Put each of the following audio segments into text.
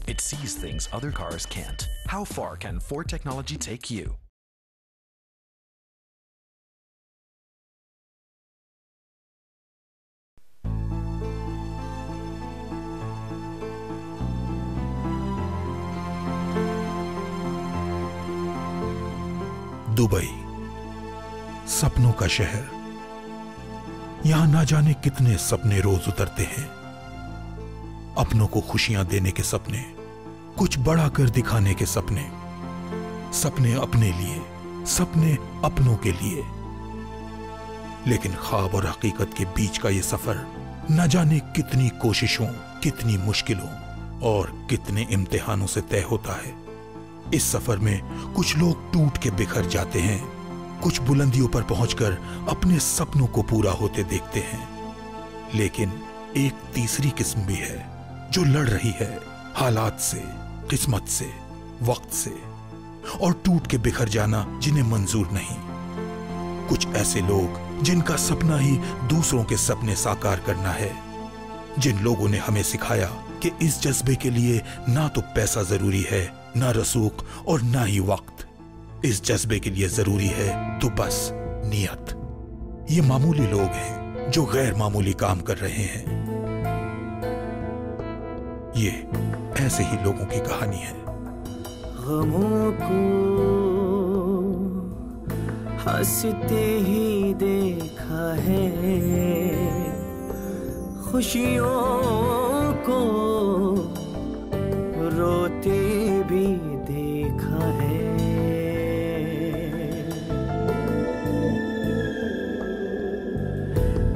It sees things other cars can't. How far can Ford technology take you? Dubai, सपनों का शहर। यहां ना जाने कितने सपने रोज उतरते हैं। अपनों को खुशियां देने के सपने, कुछ बड़ा कर दिखाने के सपने, सपने अपने लिए, सपने अपनों के लिए। लेकिन ख्वाब और हकीकत के बीच का ये सफर न जाने कितनी कोशिशों, कितनी मुश्किलों और कितने इम्तिहानों से तय होता है। इस सफर में कुछ लोग टूट के बिखर जाते हैं, कुछ बुलंदियों पर पहुंचकर अपने सपनों को पूरा होते देखते हैं। लेकिन एक तीसरी किस्म भी है जो लड़ रही है हालात से, किस्मत से, वक्त से, और टूट के बिखर जाना जिन्हें मंजूर नहीं। कुछ ऐसे लोग जिनका सपना ही दूसरों के सपने साकार करना है, जिन लोगों ने हमें सिखाया कि इस जज्बे के लिए ना तो पैसा जरूरी है, ना रसूख और ना ही वक्त। इस जज्बे के लिए जरूरी है तो बस नियत। ये मामूली लोग हैं जो गैर मामूली काम कर रहे हैं। ये ऐसे ही लोगों की कहानी है। गमों को हंसते ही देखा है, खुशियों को रोते भी देखा है।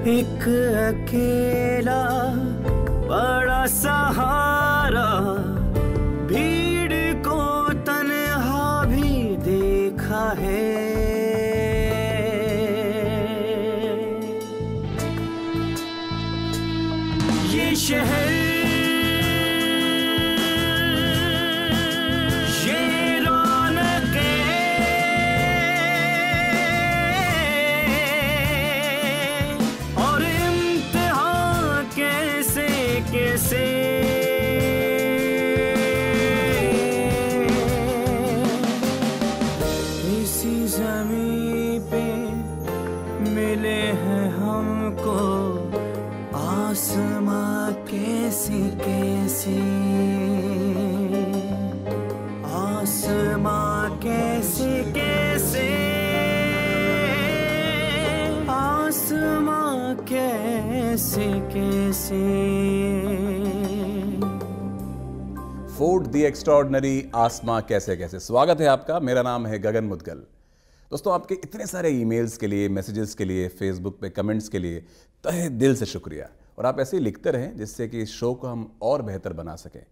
एक अकेला बड़ा सहारा, भीड़ को तन्हा भी देखा है। ये शहर, ये रौनकें, और इम्तिहान कैसे कैसे। इसी ज़मीं पे मिले हैं हमको आसमां कैसे कैसे, आसमां कैसे कैसे, आसमां कैसे कैसे। फोर्ड द एक्स्ट्राऑर्डिनरी, आसमां कैसे कैसे। स्वागत है आपका, मेरा नाम है गगन मुदगल। दोस्तों, आपके इतने सारे ईमेल्स के लिए, मैसेजेस के लिए, फेसबुक पे कमेंट्स के लिए तहे दिल से शुक्रिया। और आप ऐसे ही लिखते रहें जिससे कि इस शो को हम और बेहतर बना सकें।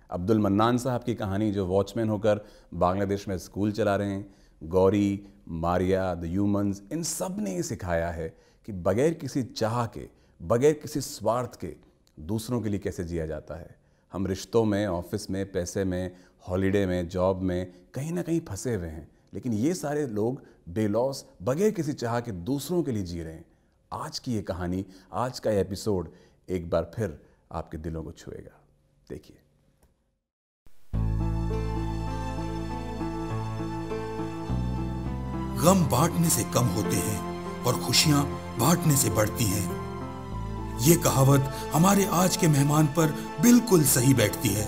अब्दुल मन्नान साहब की कहानी, जो वॉचमैन होकर बांग्लादेश में स्कूल चला रहे हैं, गौरी, मारिया, द ह्यूमन्स, इन सब ने ये सिखाया है कि बगैर किसी चाह के, बगैर किसी स्वार्थ के दूसरों के लिए कैसे जिया जाता है। हम रिश्तों में, ऑफिस में, पैसे में, हॉलीडे में, जॉब में कहीं ना कहीं फंसे हुए हैं, लेकिन ये सारे लोग बेलौस, बगैर किसी चाह के दूसरों के लिए जी रहे हैं। आज की ये कहानी, आज का ये एपिसोड एक बार फिर आपके दिलों को छुएगा। देखिए। गम बांटने से कम होते हैं और खुशियां बांटने से बढ़ती हैं। ये कहावत हमारे आज के मेहमान पर बिल्कुल सही बैठती है।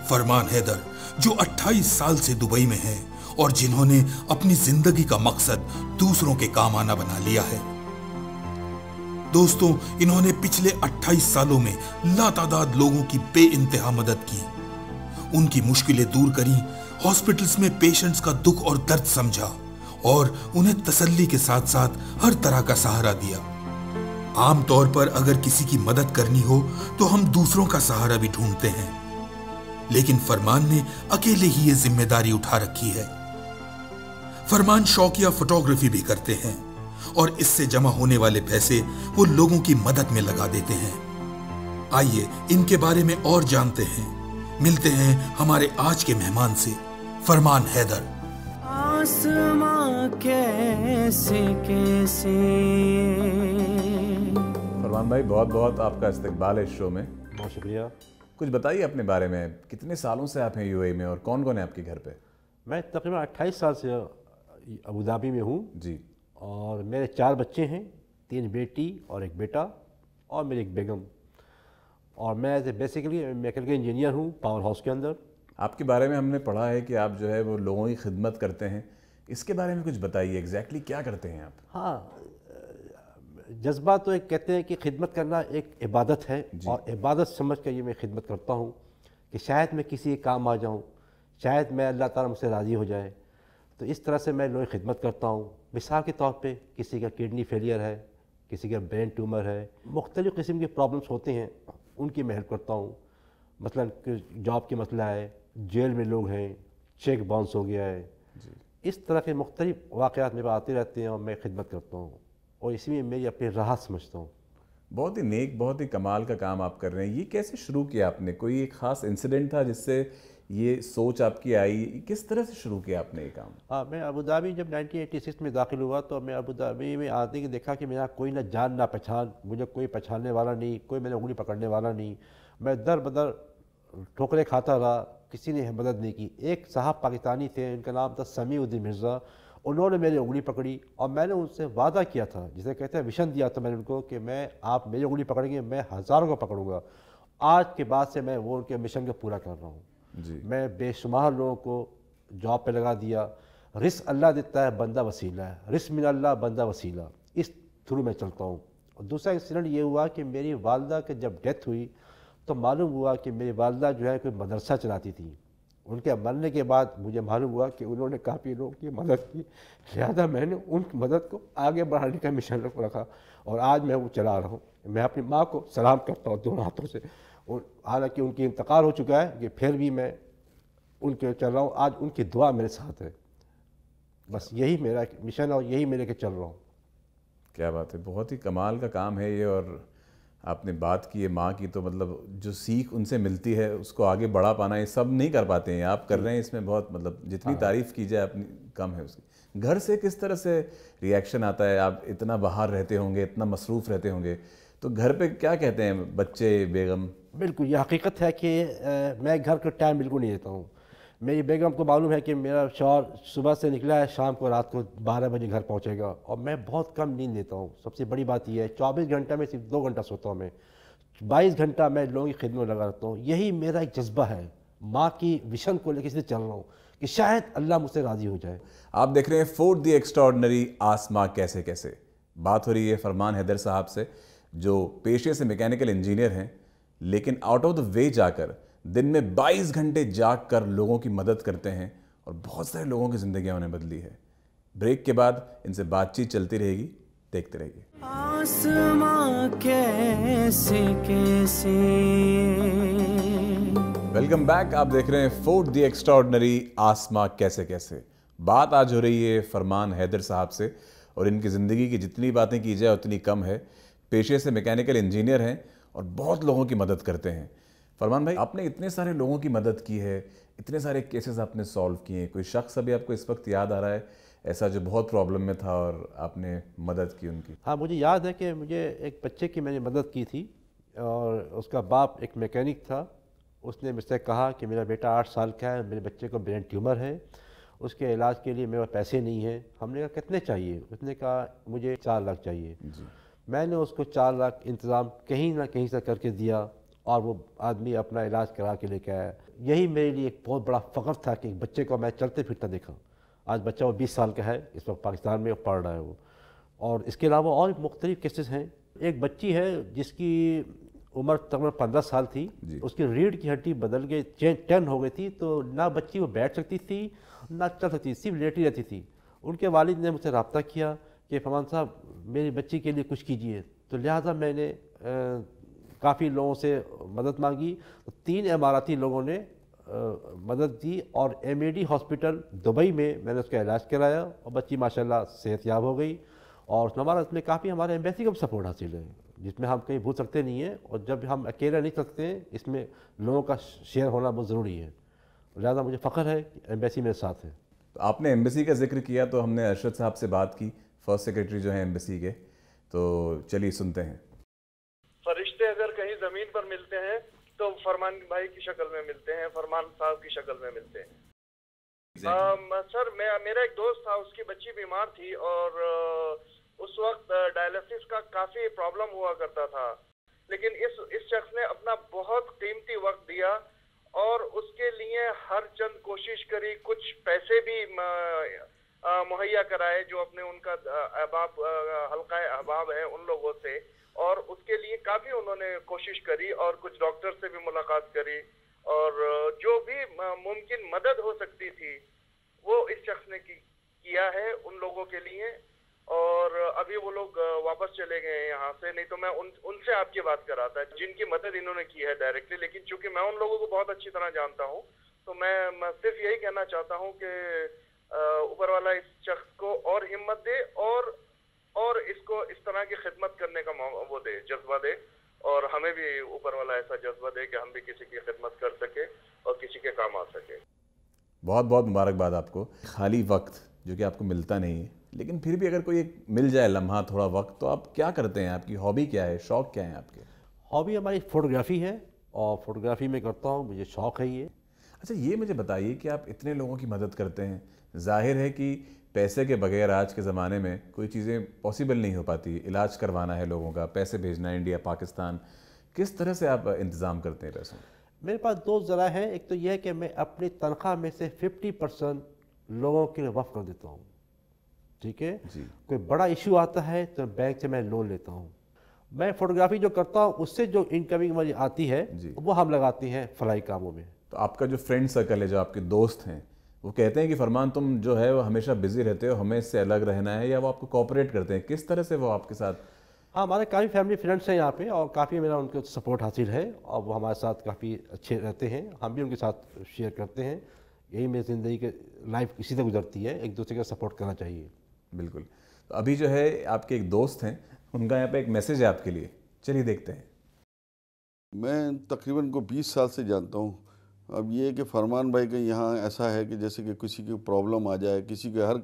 फरमान हैदर, जो 28 साल से दुबई में हैं और जिन्होंने अपनी जिंदगी का मकसद दूसरों के काम आना बना लिया है। दोस्तों, इन्होंने पिछले 28 सालों में लातादाद लोगों की बेइंतहा मदद की, उनकी मुश्किलें दूर करी, हॉस्पिटल्स में पेशेंट्स का दुख और दर्द समझा और उन्हें तसल्ली के साथ साथ हर तरह का सहारा दिया। आमतौर पर अगर किसी की मदद करनी हो तो हम दूसरों का सहारा भी ढूंढते हैं, लेकिन फरमान ने अकेले ही ये जिम्मेदारी उठा रखी है। फरमान शौकिया फोटोग्राफी भी करते हैं और इससे जमा होने वाले पैसे वो लोगों की मदद में लगा देते हैं। आइए इनके बारे में और जानते हैं। मिलते हैं हमारे आज के मेहमान से, फरमान हैदर। आसमां कैसे कैसे। फरमान भाई, बहुत बहुत आपका इस्तकबाल है इस शो में। बहुत शुक्रिया। کچھ بتائیے اپنے بارے میں، کتنے سالوں سے آپ ہیں یو اے میں اور کون کون ہے آپ کے گھر پہ؟ میں تقریباً 28 سال سے ابوظہبی میں ہوں جی. اور میرے 4 بچے ہیں، 3 بیٹی اور 1 بیٹا اور میری 1 بیگم، اور میں بیسیکلی میکینیکل انجینئر ہوں پاور ہاؤس کے اندر. آپ کے بارے میں ہم نے پڑھا ہے کہ آپ جو ہے وہ لوگوں کی خدمت کرتے ہیں، اس کے بارے میں کچھ بتائیے، ایگزیکٹلی کیا کرتے ہیں آپ؟ ہاں، جذبہ تو ایک کہتے ہیں کہ خدمت کرنا ایک عبادت ہے، اور عبادت سمجھ کر یہ میں خدمت کرتا ہوں کہ شاید میں کسی کے کام آ جاؤں، شاید میں اللہ تعالیٰ مجھ سے راضی ہو جائے. تو اس طرح سے میں لوگوں کی خدمت کرتا ہوں. مثال کے طور پہ کسی کا کڈنی فیلئر ہے، کسی کا برین ٹیومر ہے، مختلف قسم کے پرابلمس ہوتے ہیں، ان کی میں ہیلپ کرتا ہوں. مثلا جاب کی مسئلہ ہے، جیل میں لوگ ہیں، چیک باؤنس ہو گیا ہے، اس طرح کے مختلف واقعات میرے پاس آتے رہتے ہیں اور میں خدمت کرتا ہوں، اور اس میں میری اپنی راحت سمجھتا ہوں. بہت ہی نیک، بہت ہی کمال کا کام آپ کر رہے ہیں. یہ کیسے شروع کیا آپ نے؟ کوئی ایک خاص انسیڈنٹ تھا جس سے یہ سوچ آپ کی آئی؟ کس طرح سے شروع کیا آپ نے یہ کام؟ ہاں، میں ابوظہبی جب 1986 میں داخل ہوا تو میں ابوظہبی میں آتے ہی دیکھا کہ میرا کوئی نہ جان نہ پہچان، مجھے کوئی پہچاننے والا نہیں، کوئی میرے انگلی پکڑنے والا نہیں. میں در بدر ٹھوکریں کھاتا رہا، کسی نے مدد نہیں کی. ایک صاحب پاکستانی تھے، ان کا نام تھا سمیع الدین مرزا، انہوں نے میری انگلی پکڑی اور میں نے ان سے وعدہ کیا تھا، جسے کہتے ہیں ویژن دیا تھا میں نے ان کو کہ آپ میری انگلی پکڑیں گے، میں ہزاروں کو پکڑوں گا. آج کے بعد سے میں وہ ان کے مشن کو پورا کر رہا ہوں. میں بے شمار لوگوں کو جاب پہ لگا دیا. رزق اللہ دیتا ہے، بندہ وسیلہ ہے، رزق من اللہ، بندہ وسیلہ، اس تھرو میں چلتا ہوں. اور دوسرا انسیڈنٹ یہ ہوا کہ میری والدہ کے جب ڈیتھ ہوئی تو معلوم ہوا کہ میری والدہ جو ہے کوئی مدرسہ چلاتی تھی. ان کے مرنے کے بعد مجھے معلوم ہوا کہ انہوں نے کافی لوگوں کی مدد کی، لہذا میں نے ان کی مدد کو آگے بڑھانے کا مشن رکھا، اور آج میں وہ چلا رہا ہوں. میں اپنی ماں کو سلام کرتا ہوں دونوں ہاتھوں سے، حالانکہ ان کی انتقال ہو چکا ہے، کہ پھر بھی میں ان کے چل رہا ہوں. آج ان کی دعا میرے ساتھ ہے. بس یہی میرا مشن اور یہی میرے کے چل رہا ہوں. کیا بات ہے، بہت ہی کمال کا کام ہے یہ. اور آپ نے بات کی ہے ماں کی، تو مطلب جو سیکھ ان سے ملتی ہے اس کو آگے بڑھا پانا یہ سب نہیں کر پاتے ہیں، آپ کر رہے ہیں. اس میں بہت مطلب جتنی تعریف کی جائے اپنی کم ہے اس کی. گھر سے کس طرح سے ریئیکشن آتا ہے؟ آپ اتنا باہر رہتے ہوں گے، اتنا مصروف رہتے ہوں گے، تو گھر پہ کیا کہتے ہیں بچے، بیگم؟ بالکل یہ حقیقت ہے کہ میں گھر کا ٹائم بالکل نہیں دیتا ہوں. میری بیگم کو معلوم ہے کہ میرا شوہر صبح سے نکلا ہے، شام کو رات کو 12 بجے گھر پہنچے گا، اور میں بہت کم نیند لیتا ہوں. سب سے بڑی بات یہ ہے 24 گھنٹہ میں صرف 2 گھنٹہ سوتا ہوں. میں 22 گھنٹہ میں لوگوں کی خدمت لگا رہتا ہوں. یہی میرا ایک جذبہ ہے، ماں کی ویژن کو لے کے چل رہا ہوں کہ شاید اللہ مجھ سے راضی ہو جائے. آپ دیکھ رہے ہیں فورڈ دی ایکسٹراڈنری آسما کیسے کیسے. بات ہو رہی ہے فرمان حیدر صاحب سے، جو پیشے سے میکینیکل انجینئر ہیں، لیکن آؤٹ آف دا وے جا کر دن میں 22 گھنٹے جاگ کر لوگوں کی مدد کرتے ہیں، اور بہت سارے لوگوں کی زندگیاں انہیں بدلی ہے. بریک کے بعد ان سے بات چیت چلتی رہے گی، دیکھتے رہیے. آسماں کیسے کیسے. Welcome back. آپ دیکھ رہے ہیں فورڈ دی ایکسٹراڈنری آسما کیسے کیسے. بات آج ہو رہی ہے فرمان حیدر صاحب سے، اور ان کی زندگی کی جتنی باتیں کی جائے اتنی کم ہے. پیشے سے میکینیکل انجینئر ہیں اور بہت لوگوں کی مدد کرتے ہیں. فرمان بھائی، آپ نے اتنے سارے لوگوں کی مدد کی ہے، اتنے سارے کیسز آپ نے سالو کیے ہیں، کوئی شخص ابھی آپ کو اس وقت یاد آ رہا ہے ایسا جو بہت پرابلم میں تھا اور آپ نے مدد کی ان کی؟ ہاں، مجھے یاد ہے کہ مجھے ایک بچے کی میں نے مدد کی تھی، اور اس کا باپ ایک میکینک تھا. اس نے مجھ سے کہا کہ میرا بیٹا 8 سال کا ہے، میرے بچے کو برین ٹیومر ہے، اس کے علاج کے لیے میرے پیسے نہیں ہیں. ہم نے کہا کتنے چاہیے؟ اس نے کہا مجھے 4 لاکھ چاہیے. میں نے اس کو 4 لاکھ انتظام کہیں نہ کہیں سے کر کے دیا، اور وہ آدمی اپنا علاج کرا کے لے کے آیا. یہی میرے لیے ایک بہت بڑا فخر تھا کہ ایک بچے کو میں چلتے پھرتا دیکھا. آج بچہ وہ 20 سال کا ہے، اس وقت پاکستان میں پڑھ رہا ہے وہ. اور اس کے علاوہ اور مختلف کیسز ہیں. ایک بچی ہے جس کی عمر تقریباً 15 سال تھی، اس کی ریڑھ کی ہڈی بدل کے 10 ہو گئی تھی، تو نہ بچی وہ بیٹھ سکتی تھی نہ چل سکتی، صرف لیٹی رہتی تھی. ان کے والد نے مجھ سے رابطہ کیا کہ فرمان صاحب میری بچی کے لیے کچھ کیجئے. تو لہٰذا میں نے کافی لوگوں سے مدد مانگی. 3 اماراتی لوگوں نے مدد دی، اور MAD ہاسپٹل دبئی میں نے اس کا علاج کرایا، اور بچی ماشاءاللہ صحت یاب ہو گئی. اور ہمارا اس میں کافی ہمارے ایمبیسی کا بھی سپورٹ حاصل ہے، جس میں ہم کہیں بھول سکتے نہیں ہیں. اور جب ہم اکیلے نہیں سکتے ہیں، اس میں لوگوں کا شیئر ہونا بہت ضروری ہے. لہٰذا مجھے فخر ہے کہ ایمبیسی میرے ساتھ ہے. آپ نے ایمبیسی کا ذکر کیا تو ہم نے ارشد صاحب سے بات کی، فرسٹ سیکرٹری جو ہیں ایمبیسی کے. تو چلیے سنتے ہیں. فرشتے اگر کہیں زمین پر ملتے ہیں तो फरमान भाई की शक्ल में मिलते हैं, फरमान साहब की शक्ल में मिलते हैं। सर मेरा एक दोस्त था, उसकी बच्ची बीमार थी और उस वक्त डायलिसिस का काफ़ी प्रॉब्लम हुआ करता था, लेकिन इस शख्स ने अपना बहुत कीमती वक्त दिया और उसके लिए हर चंद कोशिश करी, कुछ पैसे भी मुहैया कराए जो अपने उनका अहबाब हल्का अहबाब है उन लोगों से, और उसके लिए काफ़ी उन्होंने कोशिश करी और कुछ डॉक्टर से भी मुलाकात करी और जो भी मुमकिन मदद हो सकती थी वो इस शख्स ने किया है उन लोगों के लिए। और अभी वो लोग वापस चले गए हैं यहाँ से, नहीं तो मैं उनसे आपकी बात कराता जिनकी मदद इन्होंने की है डायरेक्टली, लेकिन चूंकि मैं उन लोगों को बहुत अच्छी तरह जानता हूँ तो मैं सिर्फ यही कहना चाहता हूँ कि ऊपर वाला इस शख्स को और हिम्मत दे और इसको इस तरह की खिदमत करने का वो दे, जज्बा दे, और हमें भी ऊपर वाला ऐसा जज्बा दे कि हम भी किसी की खिदमत कर सके और किसी के काम आ सके। बहुत बहुत मुबारकबाद आपको। खाली वक्त जो कि आपको मिलता नहीं है, लेकिन फिर भी अगर कोई एक मिल जाए लम्हा, थोड़ा वक्त, तो आप क्या करते हैं? आपकी हॉबी क्या है, शौक़ क्या है आपके? हॉबी हमारी फ़ोटोग्राफ़ी है और फ़ोटोग्राफ़ी में करता हूँ, मुझे शौक़ है ये। अच्छा, ये मुझे बताइए कि आप इतने लोगों की मदद करते हैं, जाहिर है कि पैसे के बगैर आज के ज़माने में कोई चीज़ें पॉसिबल नहीं हो पाती। इलाज करवाना है लोगों का, पैसे भेजना है इंडिया पाकिस्तान, किस तरह से आप इंतज़ाम करते हैं पैसों? मेरे पास दो ज़रा है, एक तो यह है कि मैं अपनी तनख्वाह में से 50% लोगों के लिए वक़्फ़ कर देता हूँ, ठीक है जी। कोई बड़ा इशू आता है तो बैंक से मैं लोन लेता हूँ। मैं फ़ोटोग्राफ़ी जो करता हूँ उससे जो इनकमिंग मुझे आती है वो हम लगाते हैं फलाई कामों में। तो आपका जो फ्रेंड सर्कल है, जो आपके दोस्त हैं, वो कहते हैं कि फरमान तुम जो है वो हमेशा बिजी रहते हो, हमें इससे अलग रहना है, या वो आपको कोऑपरेट करते हैं? किस तरह से वो आपके साथ? हाँ, हमारे काफ़ी फैमिली फ्रेंड्स हैं यहाँ पे और काफ़ी मेरा उनके सपोर्ट हासिल है और वो हमारे साथ काफ़ी अच्छे रहते हैं, हम भी उनके साथ शेयर करते हैं। यही मेरी ज़िंदगी के लाइफ इसी से गुजरती है, एक दूसरे का सपोर्ट करना चाहिए। बिल्कुल। तो अभी जो है आपके एक दोस्त हैं, उनका यहाँ पे एक मैसेज है आपके लिए, चलिए देखते हैं। मैं तकरीबन को 20 साल से जानता हूँ। अब ये कि फरमान भाई का यहाँ ऐसा है कि जैसे कि किसी की प्रॉब्लम आ जाए, किसी के हर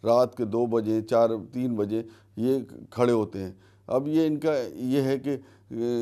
रात के 2 बजे 3 बजे ये खड़े होते हैं। अब ये इनका ये है कि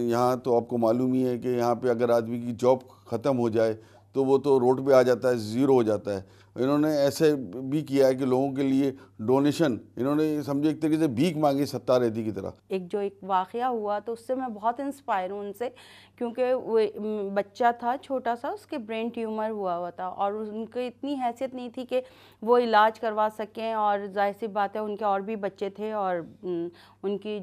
यहाँ तो आपको मालूम ही है कि यहाँ पे अगर आदमी की जॉब ख़त्म हो जाए तो वो तो रोड पे आ जाता है, ज़ीरो हो जाता है। इन्होंने ऐसे भी किया है कि लोगों के लिए डोनेशन, इन्होंने समझे एक तरीके से भीख मांगी सत्तार रेती की तरह। एक वाक़या हुआ तो उससे मैं बहुत इंस्पायर हूँ उनसे, क्योंकि वो बच्चा था छोटा सा, उसके ब्रेन ट्यूमर हुआ था और उनकी इतनी हैसियत नहीं थी कि वो इलाज करवा सकें, और जाहिर सी बात है उनके और भी बच्चे थे और उनकी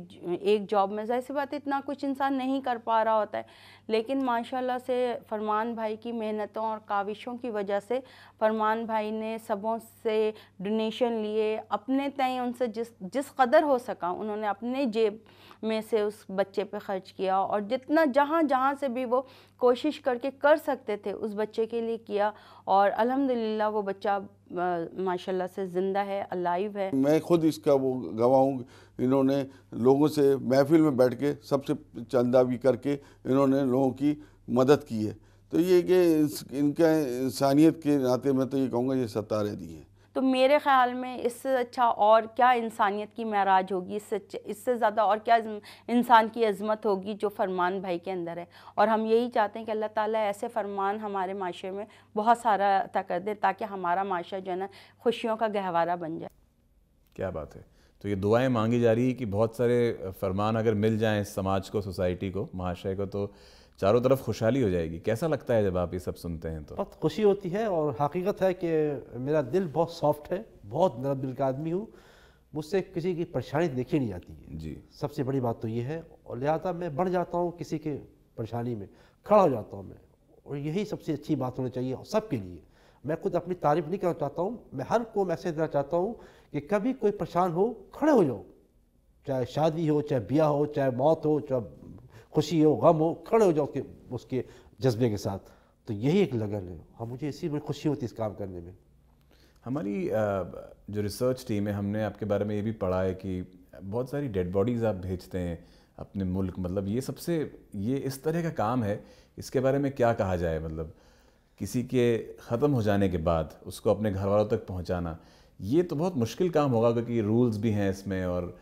एक जॉब में जाहिर सी बात है इतना कुछ इंसान नहीं कर पा रहा होता है। लेकिन माशाल्लाह से फरमान भाई की मेहनतों और काविशों की वजह से फरमान भाई ने सबों से डोनेशन लिए, अपने तय उनसे जिस कदर हो सका उन्होंने अपने जेब में से उस बच्चे पे खर्च किया, और जितना जहाँ से भी वो कोशिश करके कर सकते थे उस बच्चे के लिए किया, और अल्हम्दुलिल्लाह वो बच्चा माशाल्लाह से ज़िंदा है, अलाइव है। मैं खुद इसका वो गवाह हूँ। इन्होंने लोगों से महफिल में बैठ के सबसे चंदा भी करके इन्होंने लोगों की मदद की है। तो ये कि इनका इंसानियत के नाते मैं तो ये कहूँगा ये सत्तारे दी है। तो मेरे ख़्याल में इससे अच्छा और क्या इंसानियत की महराज होगी, इससे ज़्यादा और क्या इंसान की अज़मत होगी जो फरमान भाई के अंदर है। और हम यही चाहते हैं कि अल्लाह ताला ऐसे फरमान हमारे माशरे में बहुत सारा अता कर दे, ताकि हमारा माशरा जो है ना खुशियों का गहवारा बन जाए। क्या बात है। तो ये दुआएं मांगी जा रही है कि बहुत सारे फरमान अगर मिल जाएं समाज को, सोसाइटी को, महाशय को, तो चारों तरफ खुशहाली हो जाएगी। कैसा लगता है जब आप ये सब सुनते हैं? तो बहुत खुशी होती है, और हकीकत है कि मेरा दिल बहुत सॉफ्ट है, बहुत नरम दिल का आदमी हूँ, मुझसे किसी की परेशानी देखी नहीं जाती है जी। सबसे बड़ी बात तो ये है, और लिहाजा मैं बढ़ जाता हूँ किसी के परेशानी में, खड़ा हो जाता हूँ मैं, और यही सबसे अच्छी बात होनी चाहिए सबके लिए। मैं खुद अपनी तारीफ़ नहीं करना चाहता हूँ, मैं हर को मैसेज देना चाहता हूँ कि कभी कोई परेशान हो खड़े हो जाओ, चाहे शादी हो, चाहे ब्याह हो, चाहे मौत हो, चाहे खुशी हो, गम हो, खड़े हो जाओ उसके जज्बे के साथ। तो यही एक लगन है, हाँ, मुझे इसी में खुशी होती है इस काम करने में। हमारी जो रिसर्च टीम है, हमने आपके बारे में ये भी पढ़ा है कि बहुत सारी डेड बॉडीज़ आप भेजते हैं अपने मुल्क। मतलब ये इस तरह का काम है, इसके बारे में क्या कहा जाए? मतलब किसी के ख़त्म हो जाने के बाद उसको अपने घर वालों तक पहुँचाना, ये तो बहुत मुश्किल काम होगा, क्योंकि रूल्स भी हैं इसमें, और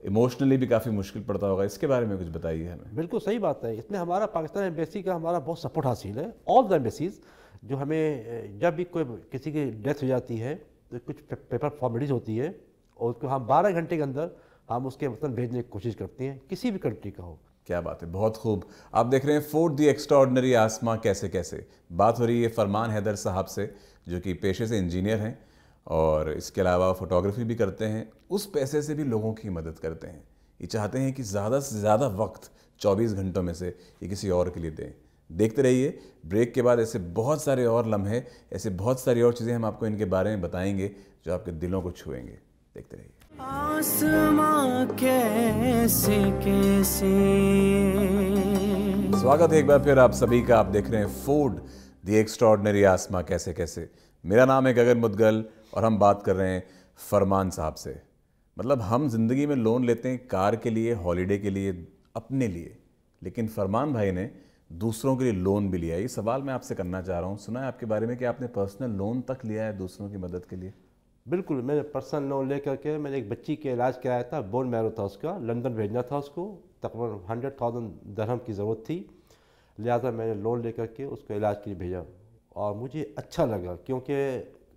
इमोशनली भी काफ़ी मुश्किल पड़ता होगा, इसके बारे में कुछ बताइए हमें। बिल्कुल सही बात है। इसमें हमारा पाकिस्तान एम्बेसी का हमारा बहुत सपोर्ट हासिल है, ऑल द एम्बेसीज, जो हमें जब भी कोई किसी की डेथ हो जाती है तो कुछ पेपर फॉर्मेलिटीज होती है और उसको हम 12 घंटे के अंदर हम उसके वतन भेजने की कोशिश करते हैं, किसी भी कंट्री का हो। क्या बात है, बहुत खूब। आप देख रहे हैं फूड दी एक्स्ट्राऑर्डिनरी आसमां कैसे कैसे। बात हो रही है फरमान हैदर साहब से, जो कि पेशे से इंजीनियर हैं और इसके अलावा फोटोग्राफी भी करते हैं। उस पैसे से भी लोगों की मदद करते हैं। ये चाहते हैं कि ज़्यादा से ज़्यादा वक्त 24 घंटों में से ये किसी और के लिए दें। देखते रहिए, ब्रेक के बाद ऐसे बहुत सारे और लम्हे, ऐसे बहुत सारी और चीज़ें हम आपको इनके बारे में बताएंगे जो आपके दिलों को छुएंगे। देखते रहिए। आसमां कैसे कैसे। स्वागत है एक बार फिर आप सभी का। आप देख रहे हैं फूड दी एक्स्ट्राऑर्डिनरी आसमां कैसे कैसे। मेरा नाम है गगन मुदगल और हम बात कर रहे हैं फरमान साहब से। मतलब हम ज़िंदगी में लोन लेते हैं कार के लिए, हॉलीडे के लिए, अपने लिए, लेकिन फरमान भाई ने दूसरों के लिए लोन भी लिया। ये सवाल मैं आपसे करना चाह रहा हूँ। सुना है आपके बारे में कि आपने पर्सनल लोन तक लिया है दूसरों की मदद के लिए। बिल्कुल, मैंने पर्सनल लोन लेकर के मैंने एक बच्ची के इलाज कराया था, बोन मैरो था उसका, लंदन भेजना था उसको, तकरीबन 100,000 दरहम की ज़रूरत थी, लिहाजा मैंने लोन लेकर के उसको इलाज के लिए भेजा और मुझे अच्छा लगा क्योंकि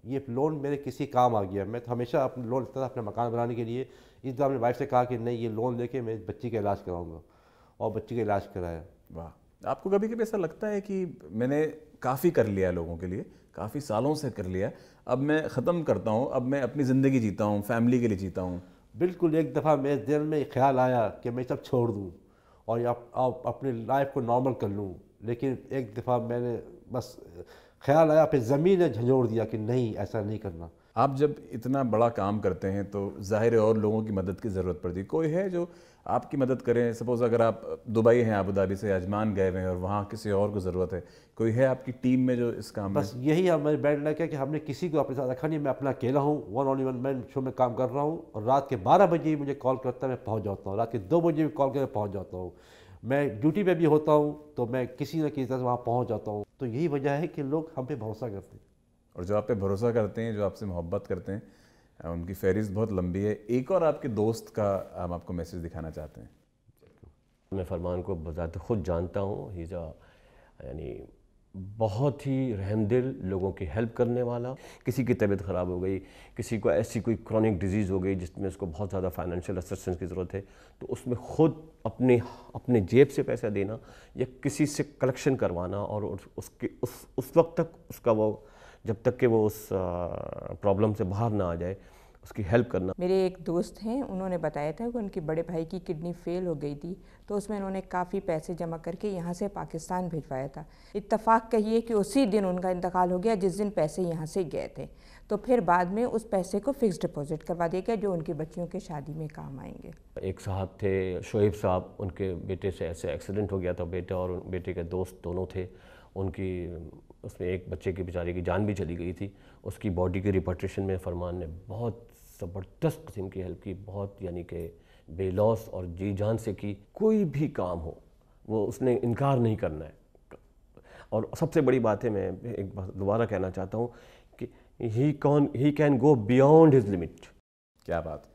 ये लोन मेरे किसी काम आ गया। मैं तो हमेशा अपना लोन लेता था अपने मकान बनाने के लिए। इस बार अपनी वाइफ से कहा कि नहीं, ये लोन लेके मैं बच्ची का इलाज कराऊंगा और बच्ची का इलाज कराया। वाह, आपको कभी कभी ऐसा लगता है कि मैंने काफ़ी कर लिया लोगों के लिए, काफ़ी सालों से कर लिया, अब मैं ख़त्म करता हूँ, अब मैं अपनी ज़िंदगी जीता हूँ, फैमिली के लिए जीता हूँ? बिल्कुल, एक दफ़ा मेरे दिल में ख्याल आया कि मैं सब छोड़ दूँ और अपनी लाइफ को नॉर्मल कर लूँ, लेकिन एक दफ़ा मैंने बस ख्याल आया, फिर ज़मीन ने झंझोड़ दिया कि नहीं, ऐसा नहीं करना। आप जब इतना बड़ा काम करते हैं तो ज़ाहिर है और लोगों की मदद की ज़रूरत पड़ती है। कोई है जो आपकी मदद करें? सपोज़ अगर आप दुबई हैं, अबू धाबी से अजमान गए हुए हैं और वहाँ किसी और को ज़रूरत है, कोई है आपकी टीम में जो इस काम में? बस यही हमारी बैड लक है कि हमने किसी को अपने साथ रखा नहीं। मैं अपना अकेला हूँ, 1 only 1 मैन शो में काम कर रहा हूँ और रात के 12 बजे ही मुझे कॉल करता है, मैं पहुँच जाता हूँ। रात के 2 बजे भी कॉल करके पहुँच जाता हूँ। मैं ड्यूटी पे भी होता हूँ तो मैं किसी न किसी तरह से वहाँ पहुँच जाता हूँ। तो यही वजह है कि लोग हम पे भरोसा करते हैं। और जो आप पे भरोसा करते हैं, जो आपसे मोहब्बत करते हैं, उनकी फहरिस्त बहुत लंबी है। एक और आपके दोस्त का हम आपको मैसेज दिखाना चाहते हैं। मैं फरमान को बज़ात खुद जानता हूँ। ही यानी बहुत ही रहमदिल, लोगों की हेल्प करने वाला। किसी की तबीयत ख़राब हो गई, किसी को ऐसी कोई क्रॉनिक डिजीज़ हो गई जिसमें उसको बहुत ज़्यादा फाइनेंशियल असिस्टेंस की ज़रूरत है, तो उसमें ख़ुद अपने जेब से पैसा देना या किसी से कलेक्शन करवाना और उसके उस वक्त तक उसका वो, जब तक कि वो उस प्रॉब्लम से बाहर ना आ जाए, उसकी हेल्प करना। मेरे एक दोस्त हैं, उन्होंने बताया था कि उनके बड़े भाई की किडनी फेल हो गई थी, तो उसमें उन्होंने काफ़ी पैसे जमा करके यहाँ से पाकिस्तान भिजवाया था। इत्तफाक कहिए कि उसी दिन उनका इंतकाल हो गया जिस दिन पैसे यहाँ से गए थे। तो फिर बाद में उस पैसे को फिक्स डिपॉजिट करवा दिया गया जो उनकी बच्चियों की शादी में काम आएंगे। एक साहब थे शोएब साहब, उनके बेटे से ऐसे एक्सीडेंट हो गया था, बेटा और बेटे के दोस्त दोनों थे। उनकी उसमें एक बच्चे की बेचारे की जान भी चली गई थी। उसकी बॉडी के रिपाट्रिएशन में फरमान ने बहुत ज़बरदस्त किस्म की हेल्प की, बहुत यानी कि बेलौस और जी जान से की। कोई भी काम हो वो उसने इनकार नहीं करना है। और सबसे बड़ी बात है, मैं एक बार दोबारा कहना चाहता हूँ कि he can go beyond his limit. क्या बात,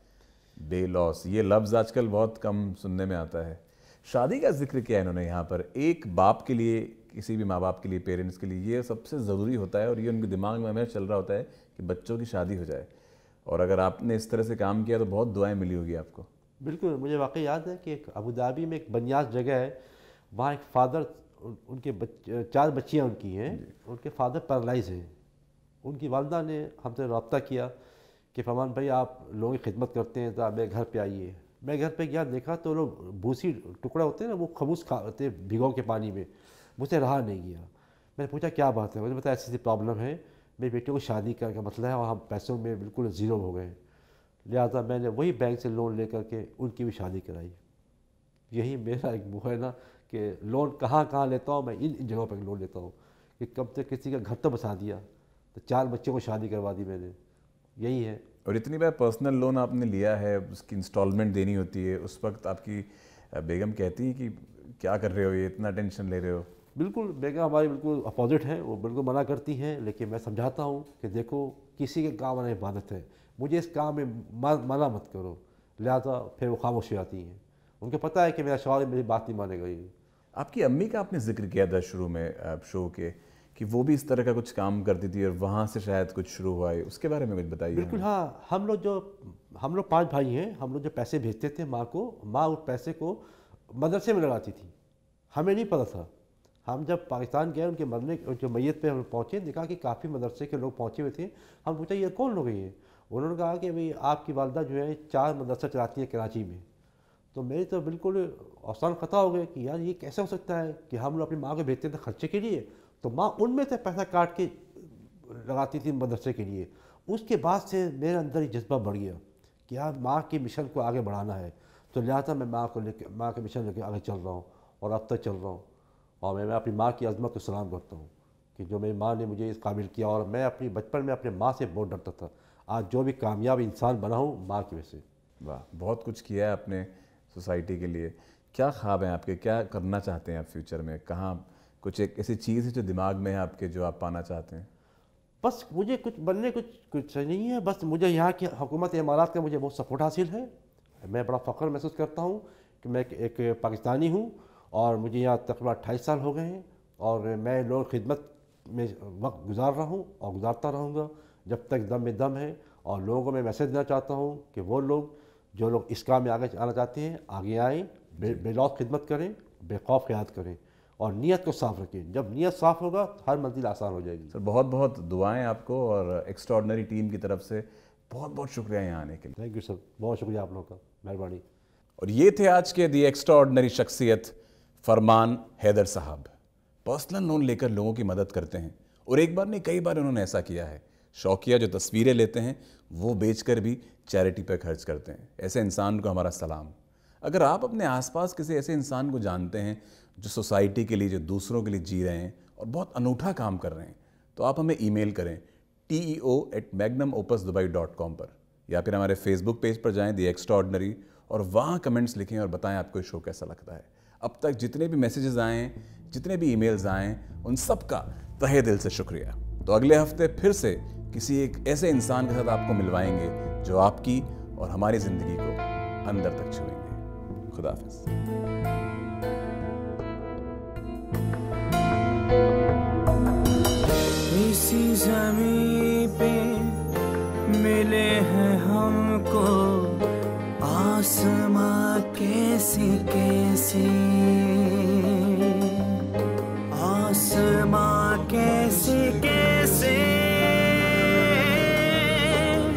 बेलौस, ये लफ्ज़ आजकल बहुत कम सुनने में आता है। शादी का जिक्र किया इन्होंने यहाँ पर। एक बाप के लिए, किसी भी माँ बाप के लिए, पेरेंट्स के लिए ये सबसे ज़रूरी होता है और ये उनके दिमाग में हमेशा चल रहा होता है कि बच्चों की शादी हो जाए। और अगर आपने इस तरह से काम किया तो बहुत दुआएं मिली होगी आपको। बिल्कुल, मुझे वाकई याद है कि एक अबू धाबी में एक बनियास जगह है, वहाँ एक फ़ादर, उनके 4 बच्चियाँ उनकी हैं, उनके फादर पैरालाइज हैं। उनकी वालदा ने हमसे रब्ता किया कि फरमान भाई आप लोगों की खिदमत करते हैं तो आप मेरे घर पे आइए। मैं घर पे गया, देखा तो लोग भूसी टुकड़ा होते हैं ना, वो खबूस खाते भिगो के पानी में। मुझे रहा नहीं गया। मैंने पूछा क्या बात है? मुझे बताया ऐसी प्रॉब्लम है, मेरी बेटियों को शादी करने का मसला है और हम पैसों में बिल्कुल ज़ीरो हो गए। लिहाजा मैंने वही बैंक से लोन लेकर के उनकी भी शादी कराई। यही मेरा एक वो है ना कि लोन कहाँ लेता हूँ मैं, इन जगहों पर लोन लेता हूँ कि कब तक किसी का घर तो बसा दिया, तो 4 बच्चों को शादी करवा दी मैंने। यही है। और इतनी बार पर्सनल लोन आपने लिया है, उसकी इंस्टॉलमेंट देनी होती है, उस वक्त आपकी बेगम कहती है कि क्या कर रहे हो, ये इतना टेंशन ले रहे हो? बिल्कुल, बेगम हमारी बिल्कुल अपोजिट है, वो बिल्कुल मना करती हैं, लेकिन मैं समझाता हूँ कि देखो किसी के काम आना इबादत है, मुझे इस काम में मना मत करो। लिहाजा फिर वो खामोश हो जाती हैं। उनको पता है कि मेरा शौहर मेरी बात नहीं मानेगा। ये आपकी अम्मी का आपने जिक्र किया था शुरू में शो के कि वो भी इस तरह का कुछ काम करती थी और वहाँ से शायद कुछ शुरू हुआ है, उसके बारे में कुछ बताइए। बिल्कुल हाँ, हम लोग 5 भाई हैं। हम लोग जो पैसे भेजते थे माँ को, माँ उस पैसे को मदरसे में लगाती थी। हमें नहीं पता था। हम जब पाकिस्तान गए उनके मैयत पे हम पहुँचे, देखा कि काफ़ी मदरसे के लोग पहुँचे हुए थे। हम पूछा ये कौन लोग हैं ये? उन्होंने कहा कि भाई आपकी वालदा जो है 4 मदरसा चलाती है कराची में। तो मेरी तो बिल्कुल औसान ख़ता हो गए कि यार ये कैसे हो सकता है कि हम लोग अपनी माँ को भेजते थे खर्चे के लिए, तो माँ उनमें से पैसा काट के लगाती थी मदरसे के लिए। उसके बाद से मेरे अंदर ही जज्बा बढ़ गया कि यार माँ के मिशन को आगे बढ़ाना है। तो लिहाजा मैं माँ के मिशन लेके आगे चल रहा हूँ और अब तक चल रहा हूँ। और मैं अपनी माँ की अज़मत को सलाम करता हूँ कि जो मेरी माँ ने मुझे इस काबिल किया। और मैं अपनी बचपन में अपने माँ से बहुत डरता था। आज जो भी कामयाब इंसान बना हूँ माँ की वजह से। वाह, बहुत कुछ किया है अपने सोसाइटी के लिए। क्या ख्वाब हैं आपके, क्या करना चाहते हैं आप फ्यूचर में? कहाँ कुछ एक ऐसी चीज़ है जो दिमाग में है आपके, जो आप पाना चाहते हैं? बस मुझे कुछ बनने कुछ नहीं है। बस मुझे यहाँ की हुकूमत इमारात का मुझे बहुत सपोर्ट हासिल है। मैं बड़ा फ़ख्र महसूस करता हूँ कि मैं एक पाकिस्तानी हूँ और मुझे यहाँ तकरीबन 28 साल हो गए हैं और मैं लोग खिदमत में वक्त गुजार रहा हूँ और गुजारता रहूँगा जब तक दम में दम है। और लोगों को मैं मैसेज देना चाहता हूँ कि वो लोग जो लोग इस काम में आगे आना चाहते हैं आगे आएँ, बेलौस खिदमत करें, बेखौफ क़यादत करें और नीयत को साफ़ रखें। जब नीयत साफ़ होगा तो हर मंजिल आसान हो जाएगी। सर बहुत बहुत दुआएं आपको और एक्स्ट्राऑर्डिनरी टीम की तरफ से बहुत बहुत शुक्रिया यहाँ आने के लिए। थैंक यू सर, बहुत शुक्रिया आप लोगों का, मेहरबानी। और ये थे आज के दी एक्स्ट्राऑर्डिनरी शख्सियत फरमान हैदर साहब। पर्सनल लोन लेकर लोगों की मदद करते हैं और एक बार नहीं कई बार उन्होंने ऐसा किया है। शौकिया जो तस्वीरें लेते हैं वो बेचकर भी चैरिटी पर खर्च करते हैं। ऐसे इंसान को हमारा सलाम। अगर आप अपने आसपास किसी ऐसे इंसान को जानते हैं जो सोसाइटी के लिए, जो दूसरों के लिए जी रहे हैं और बहुत अनूठा काम कर रहे हैं, तो आप हमें ईमेल करें teo@magnumopusdubai.com पर, या फिर हमारे फेसबुक पेज पर जाएं दी एक्स्ट्राऑर्डिनरी और वहाँ कमेंट्स लिखें और बताएं आपको शो कैसा लगता है। अब तक जितने भी मैसेजेस आए हैं, जितने भी ईमेल्स आए हैं, उन सब का तहे दिल से शुक्रिया। तो अगले हफ्ते फिर से किसी एक ऐसे इंसान के साथ आपको मिलवाएंगे जो आपकी और हमारी ज़िंदगी को अंदर तक छुएंगे। खुदा हाफिज़। इसी ज़मीं पे मिले हैं हमको आसमां कैसे कैसे, आसमां कैसे कैसे,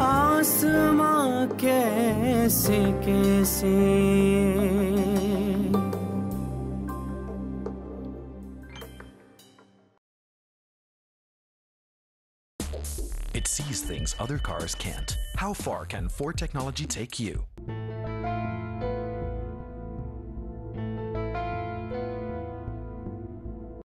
आसमां कैसे कैसे। It sees things other cars can't. How far can Ford technology take you?